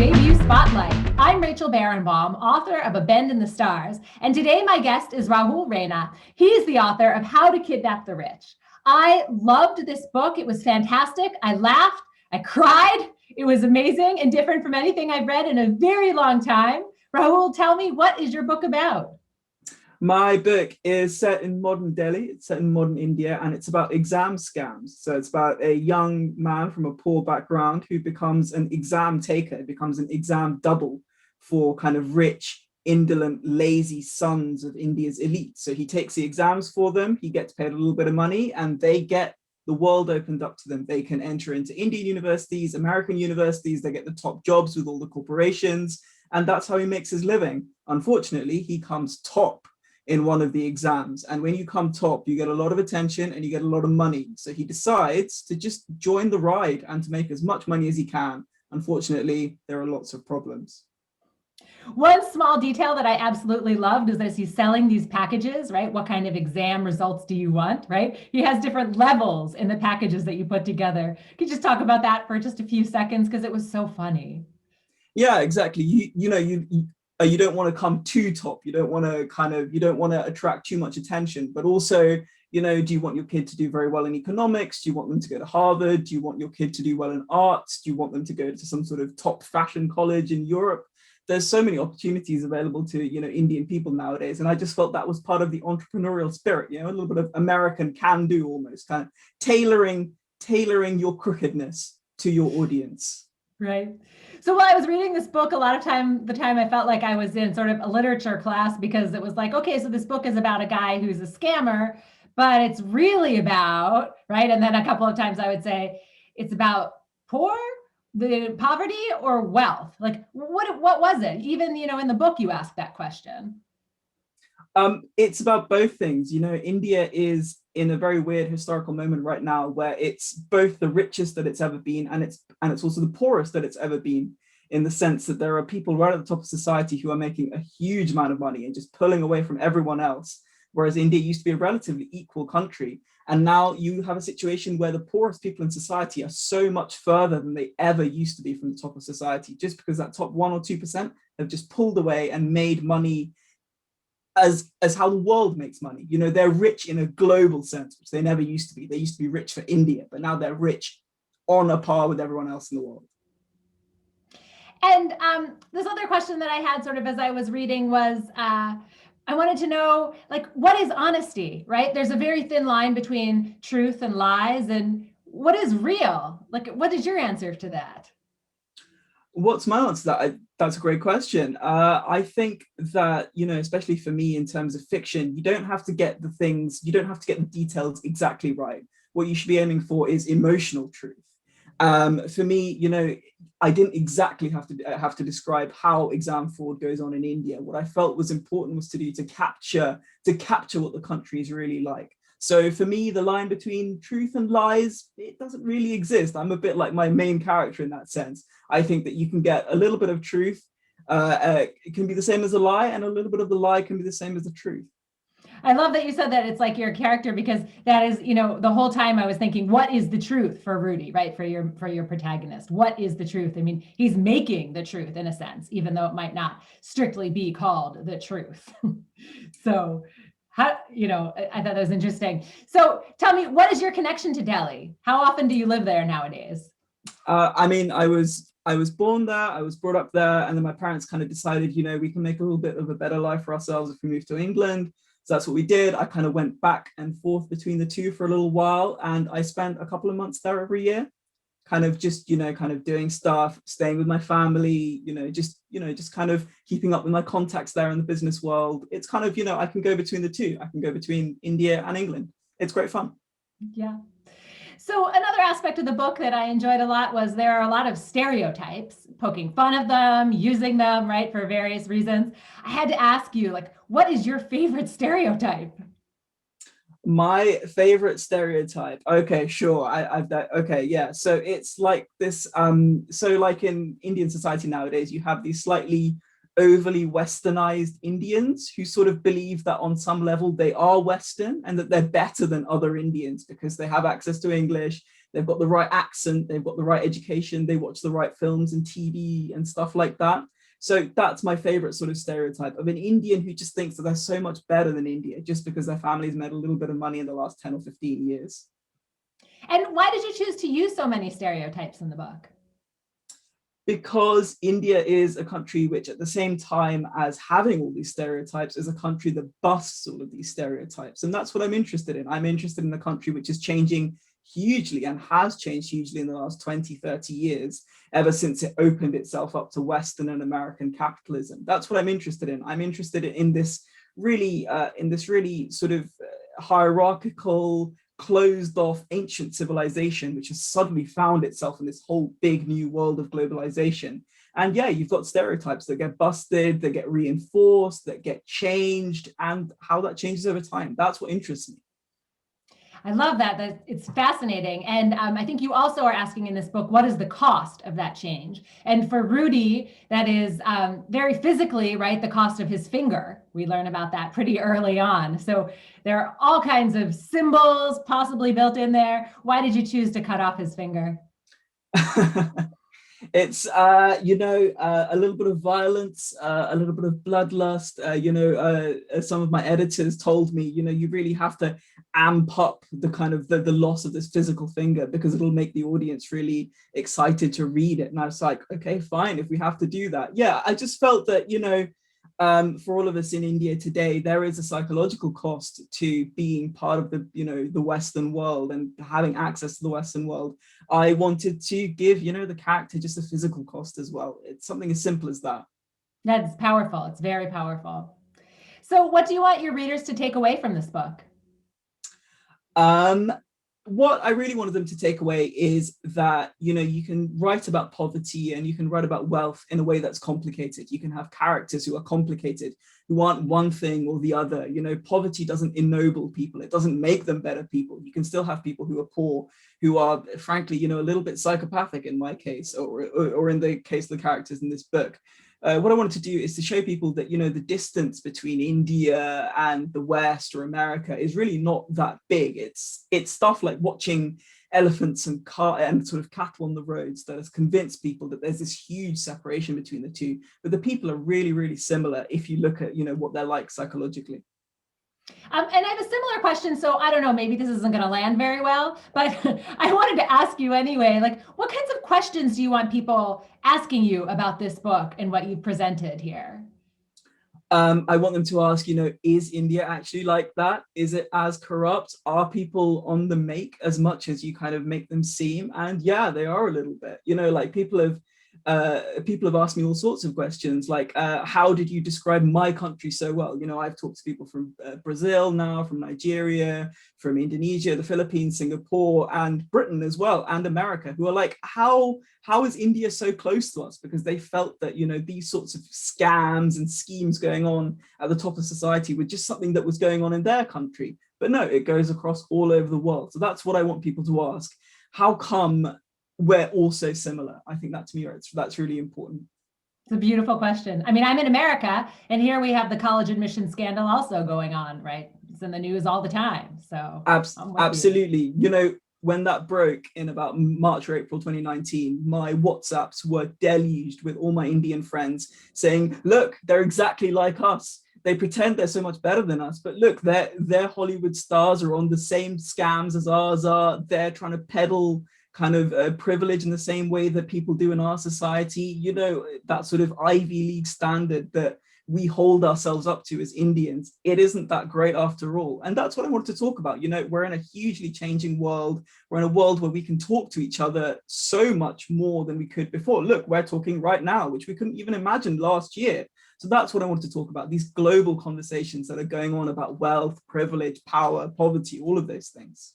Debut Spotlight. I'm Rachel Barenbaum, author of A Bend in the Stars, and today my guest is Rahul Raina. He's the author of How to Kidnap the Rich. I loved this book. It was fantastic. I laughed, I cried. It was amazing and different from anything I've read in a very long time. Rahul, tell me, what is your book about? My book is set in modern Delhi, it's set in modern India, and it's about exam scams. So it's about a young man from a poor background who becomes an exam taker, becomes an exam double for kind of rich, indolent, lazy sons of India's elite. So he takes the exams for them, he gets paid a little bit of money, and they get the world opened up to them. They can enter into Indian universities, American universities, they get the top jobs with all the corporations, and that's how he makes his living. Unfortunately, he comes top in one of the exams. And when you come top, you get a lot of attention and you get a lot of money. So he decides to just join the ride and to make as much money as he can. Unfortunately, there are lots of problems. One small detail that I absolutely loved is that he's selling these packages, right? What kind of exam results do you want, right? He has different levels in the packages that you put together. Could you just talk about that for just a few seconds? Because it was so funny. Yeah, exactly. You don't want to come too top. You don't want to attract too much attention, but also, do you want your kid to do very well in economics? Do you want them to go to Harvard? Do you want your kid to do well in arts? Do you want them to go to some sort of top fashion college in Europe? There's so many opportunities available to, Indian people nowadays. And I just felt that was part of the entrepreneurial spirit, a little bit of American can do, almost kind of tailoring your crookedness to your audience. Right. So while I was reading this book, a lot of the time I felt like I was in sort of a literature class, because it was like, okay, so this book is about a guy who's a scammer, but it's really about, right? And then a couple of times I would say it's about the poverty or wealth. Like what was it? Even, in the book, you asked that question. It's about both things. India is in a very weird historical moment right now where it's both the richest that it's ever been and it's also the poorest that it's ever been, in the sense that there are people right at the top of society who are making a huge amount of money and just pulling away from everyone else. Whereas India used to be a relatively equal country. And now you have a situation where the poorest people in society are so much further than they ever used to be from the top of society, just because that top 1 or 2% have just pulled away and made money as how the world makes money. They're rich in a global sense, which they never used to be. They used to be rich for India, but now they're rich on a par with everyone else in the world. And this other question that I had sort of as I was reading was, I wanted to know, like, what is honesty, right? There's a very thin line between truth and lies, and what is real? Like, what is your answer to that? What's my answer to that? That's a great question. I think that, especially for me in terms of fiction, you don't have to get the details exactly right. What you should be aiming for is emotional truth. For me, I didn't exactly have to describe how exam fraud goes on in India. What I felt was important was to capture what the country is really like. So for me, the line between truth and lies, it doesn't really exist. I'm a bit like my main character in that sense. I think that you can get a little bit of truth. It can be the same as a lie, and a little bit of the lie can be the same as the truth. I love that you said that it's like your character, because that is, the whole time I was thinking, what is the truth for Rudy, right? For your protagonist, what is the truth? I mean, he's making the truth in a sense, even though it might not strictly be called the truth. So, I thought that was interesting. So tell me, what is your connection to Delhi? How often do you live there nowadays? I was born there, I was brought up there, and then my parents kind of decided, we can make a little bit of a better life for ourselves if we move to England. So that's what we did. I kind of went back and forth between the two for a little while, and I spent a couple of months there every year, kind of just, kind of doing stuff, staying with my family, just kind of keeping up with my contacts there in the business world. It's kind of, I can go between the two. I can go between India and England. It's great fun. Yeah. So another aspect of the book that I enjoyed a lot was there are a lot of stereotypes, poking fun of them, using them, right, for various reasons. I had to ask you, like, what is your favorite stereotype? My favorite stereotype. Okay, sure. Okay, yeah. So it's like this. So like in Indian society nowadays, you have these slightly overly westernized Indians who sort of believe that on some level they are Western and that they're better than other Indians because they have access to English, they've got the right accent, they've got the right education, they watch the right films and TV and stuff like that. So that's my favorite sort of stereotype of an Indian who just thinks that they're so much better than India just because their family's made a little bit of money in the last 10 or 15 years. And why did you choose to use so many stereotypes in the book? Because India is a country which, at the same time as having all these stereotypes, is a country that busts all of these stereotypes. And that's what I'm interested in. I'm interested in a country which is changing hugely and has changed hugely in the last 20, 30 years, ever since it opened itself up to Western and American capitalism. That's what I'm interested in. I'm interested in this really sort of hierarchical, closed off ancient civilization, which has suddenly found itself in this whole big new world of globalization. And yeah, you've got stereotypes that get busted, that get reinforced, that get changed, and how that changes over time. That's what interests me. I love that. It's fascinating. And I think you also are asking in this book, what is the cost of that change? And for Rudy, that is very physically, right? The cost of his finger. We learn about that pretty early on. So there are all kinds of symbols possibly built in there. Why did you choose to cut off his finger? It's a little bit of violence, a little bit of bloodlust. Some of my editors told me, you really have to amp up the kind of the loss of this physical finger because it'll make the audience really excited to read it. And I was like, okay, fine, if we have to do that. Yeah, I just felt that, for all of us in India today, there is a psychological cost to being part of the Western world and having access to the Western world. I wanted to give, the character just a physical cost as well. It's something as simple as that. That's powerful. It's very powerful. So what do you want your readers to take away from this book? What I really wanted them to take away is that, you can write about poverty and you can write about wealth in a way that's complicated. You can have characters who are complicated, who aren't one thing or the other. Poverty doesn't ennoble people. It doesn't make them better people. You can still have people who are poor, who are, frankly, a little bit psychopathic in my case, or in the case of the characters in this book. What I wanted to do is to show people that, the distance between India and the West or America is really not that big. It's stuff like watching elephants and sort of cattle on the roads that has convinced people that there's this huge separation between the two. But the people are really, really similar if you look at, what they're like psychologically. And I have a similar question. So I don't know, maybe this isn't going to land very well, but I wanted to ask you anyway, like, what kinds of questions do you want people asking you about this book and what you've presented here? I want them to ask, is India actually like that? Is it as corrupt? Are people on the make as much as you kind of make them seem? And yeah, they are a little bit, like people have asked me all sorts of questions like, how did you describe my country so well? I've talked to people from Brazil now, from Nigeria, from Indonesia, the Philippines, Singapore, and Britain as well, and America, who are like, how is India so close to us? Because they felt that, these sorts of scams and schemes going on at the top of society were just something that was going on in their country. But no, it goes across all over the world. So that's what I want people to ask. How come we're all so similar? I think that, to me, that's really important. It's a beautiful question. I mean, I'm in America, and here we have the college admission scandal also going on, right? It's in the news all the time. So absolutely. When that broke in about March or April 2019, my WhatsApps were deluged with all my Indian friends saying, look, they're exactly like us. They pretend they're so much better than us, but look, their Hollywood stars are on the same scams as ours are. They're trying to peddle kind of privilege in the same way that people do in our society, that sort of Ivy League standard that we hold ourselves up to as Indians. It isn't that great after all. And that's what I wanted to talk about. We're in a hugely changing world. We're in a world where we can talk to each other so much more than we could before. Look, we're talking right now, which we couldn't even imagine last year. So that's what I wanted to talk about, these global conversations that are going on about wealth, privilege, power, poverty, all of those things.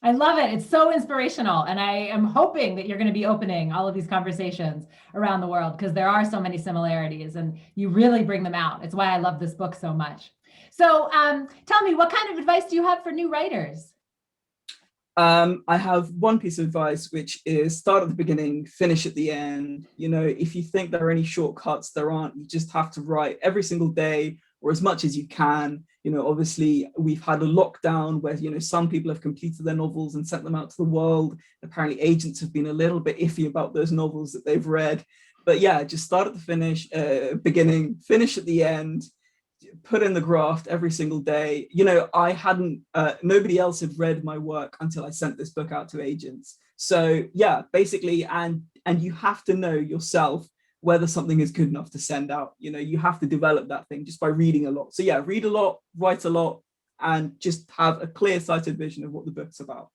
I love it. It's so inspirational. And I am hoping that you're going to be opening all of these conversations around the world because there are so many similarities and you really bring them out. It's why I love this book so much. So tell me, what kind of advice do you have for new writers? I have one piece of advice, which is start at the beginning, finish at the end. If you think there are any shortcuts, there aren't. You just have to write every single day or as much as you can. Obviously we've had a lockdown where, some people have completed their novels and sent them out to the world. Apparently agents have been a little bit iffy about those novels that they've read. But yeah, just start at the beginning, finish at the end, put in the graft every single day. I hadn't, nobody else had read my work until I sent this book out to agents. So yeah, basically, and you have to know yourself whether something is good enough to send out. You have to develop that thing just by reading a lot. So yeah, read a lot, write a lot, and just have a clear-sighted vision of what the book's about.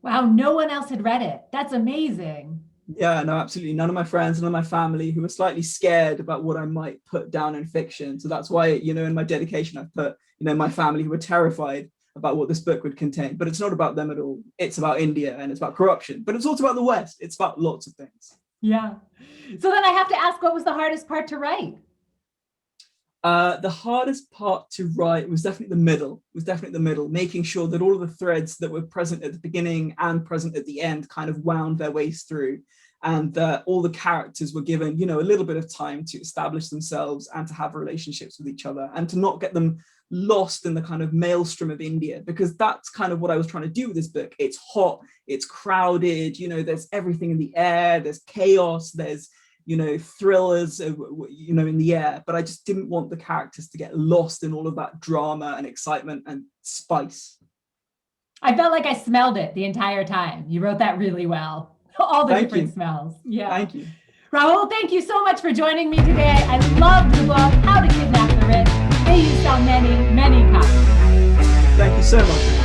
Wow, no one else had read it. That's amazing. Yeah, no, absolutely. None of my friends, none of my family, who were slightly scared about what I might put down in fiction. So that's why, in my dedication, I've put, my family, who were terrified about what this book would contain. But it's not about them at all. It's about India and it's about corruption, but it's also about the West. It's about lots of things. Yeah. So then I have to ask, what was the hardest part to write? The hardest part to write was definitely the middle, making sure that all of the threads that were present at the beginning and present at the end kind of wound their ways through, and that all the characters were given, a little bit of time to establish themselves and to have relationships with each other, and to not get them lost in the kind of maelstrom of India, because that's kind of what I was trying to do with this book. It's hot, it's crowded, there's everything in the air, there's chaos, there's thrillers, in the air, but I just didn't want the characters to get lost in all of that drama and excitement and spice. I felt like I smelled it the entire time. You wrote that really well. All the different smells. Yeah. Thank you. Rahul, thank you so much for joining me today. I loved the book, How to Kidnap the Rich. May you sell many, many copies. Thank you so much.